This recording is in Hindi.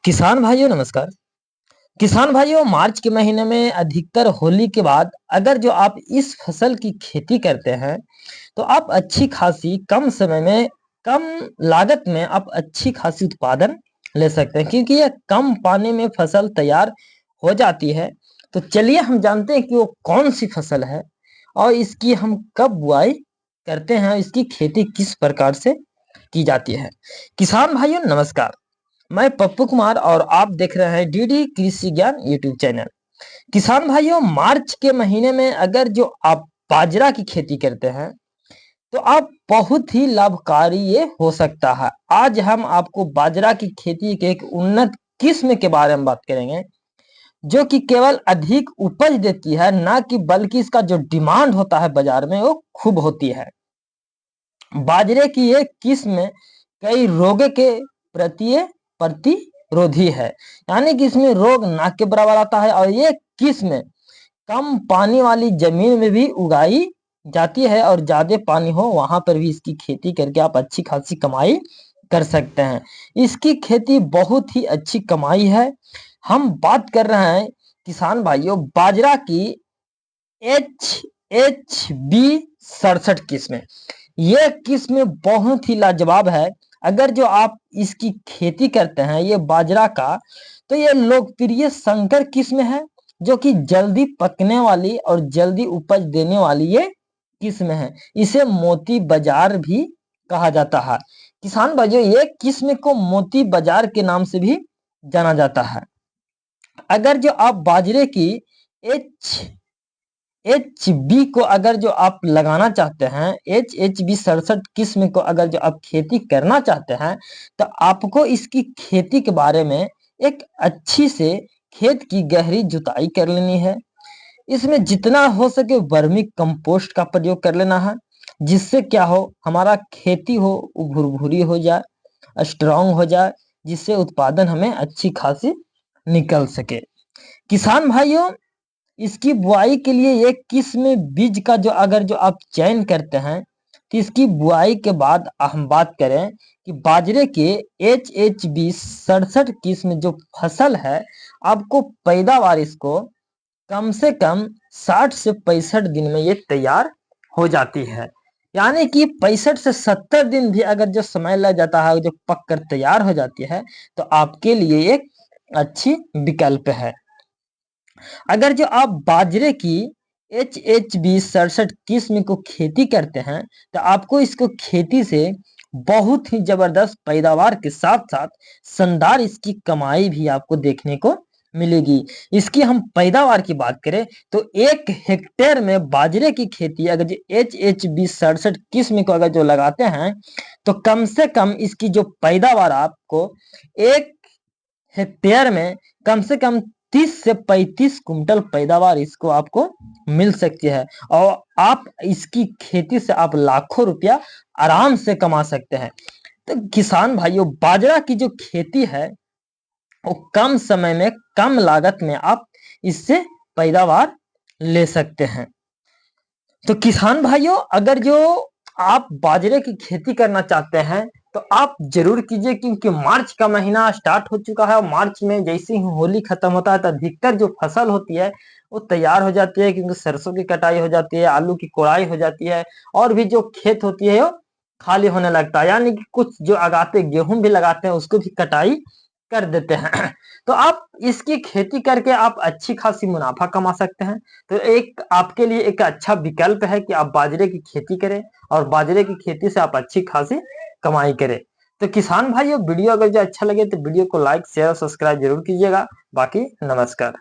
किसान भाइयों नमस्कार। किसान भाइयों, मार्च के महीने में अधिकतर होली के बाद अगर जो आप इस फसल की खेती करते हैं तो आप अच्छी खासी कम समय में, कम लागत में आप अच्छी खासी उत्पादन ले सकते हैं, क्योंकि यह कम पानी में फसल तैयार हो जाती है। तो चलिए हम जानते हैं कि वो कौन सी फसल है और इसकी हम कब बुआई करते हैं, इसकी खेती किस प्रकार से की जाती है। किसान भाइयों नमस्कार, मैं पप्पू कुमार और आप देख रहे हैं डीडी कृषि ज्ञान यूट्यूब चैनल। किसान भाइयों, मार्च के महीने में अगर जो आप बाजरा की खेती करते हैं तो आप बहुत ही लाभकारी ये हो सकता है। आज हम आपको बाजरा की खेती के एक उन्नत किस्म के बारे में बात करेंगे जो कि केवल अधिक उपज देती है, ना कि बल्कि इसका जो डिमांड होता है बाजार में वो खूब होती है। बाजरे की ये किस्म कई रोग के प्रति प्रतिरोधी है, यानी कि इसमें रोग ना के बराबर आता है और ये किस्म कम पानी वाली जमीन में भी उगाई जाती है और ज्यादा पानी हो वहां पर भी इसकी खेती करके आप अच्छी खासी कमाई कर सकते हैं। इसकी खेती बहुत ही अच्छी कमाई है। हम बात कर रहे हैं किसान भाइयों बाजरा की HHB 67 किस्म। ये किस्म बहुत ही लाजवाब है। अगर जो आप इसकी खेती करते हैं ये बाजरा का, तो ये लोकप्रिय संकर किस्म है जो कि जल्दी पकने वाली और जल्दी उपज देने वाली ये किस्म है। इसे मोती बाजार भी कहा जाता है। किसान भाइयों, ये किस्म को मोती बाजार के नाम से भी जाना जाता है। अगर जो आप बाजरे की HHB को अगर जो आप लगाना चाहते हैं, HHB 67 किस्म को अगर जो आप खेती करना चाहते हैं, तो आपको इसकी खेती के बारे में एक अच्छी से खेत की गहरी जुताई कर लेनी है। इसमें जितना हो सके वर्मी कंपोस्ट का प्रयोग कर लेना है, जिससे क्या हो हमारा खेती हो भुरभुरी हो जाए, स्ट्रांग हो जाए, जिससे उत्पादन हमें अच्छी खासी निकल सके। किसान भाइयों, इसकी बुआई के लिए एक किस्म बीज का जो अगर जो आप चयन करते हैं, तो इसकी बुआई के बाद हम बात करें कि बाजरे के HHB 67 किस्म जो फसल है, आपको पैदावार इसको कम से कम 60 से 65 दिन में ये तैयार हो जाती है। यानी कि 65 से 70 दिन भी अगर जो समय लग जाता है, जो पक कर तैयार हो जाती है, तो आपके लिए एक अच्छी विकल्प है। अगर जो आप बाजरे की HHB 67 किस्म को खेती करते हैं, तो आपको इसको खेती से बहुत ही जबरदस्त पैदावार के साथ साथ शानदार इसकी कमाई भी आपको देखने को मिलेगी। इसकी हम पैदावार की बात करें तो 1 हेक्टेयर में बाजरे की खेती अगर जो HHB 67 किस्म को अगर जो लगाते हैं, तो कम से कम इसकी जो पैदावार आपको 1 हेक्टेयर में कम से कम 30 से 35 कुंटल पैदावार इसको आपको मिल सकती है और आप इसकी खेती से आप लाखों रुपया आराम से कमा सकते हैं। तो किसान भाइयों, बाजरा की जो खेती है वो कम समय में, कम लागत में आप इससे पैदावार ले सकते हैं। तो किसान भाइयों, अगर जो आप बाजरे की खेती करना चाहते हैं तो आप जरूर कीजिए, क्योंकि मार्च का महीना स्टार्ट हो चुका है और मार्च में जैसे ही होली खत्म होता है तो अधिकतर जो फसल होती है वो तैयार हो जाती है, क्योंकि सरसों की कटाई हो जाती है, आलू की कोड़ाई हो जाती है और भी जो खेत होती है वो खाली होने लगता है। यानी कि कुछ जो लगाते गेहूं भी लगाते हैं उसको भी कटाई कर देते हैं। तो आप इसकी खेती करके आप अच्छी खासी मुनाफा कमा सकते हैं। तो एक आपके लिए एक अच्छा विकल्प है कि आप बाजरे की खेती करें और बाजरे की खेती से आप अच्छी खासी कमाई करें। तो किसान भाइयों, वीडियो अगर जो अच्छा लगे तो वीडियो को लाइक, शेयर और सब्सक्राइब जरूर कीजिएगा। बाकी नमस्कार।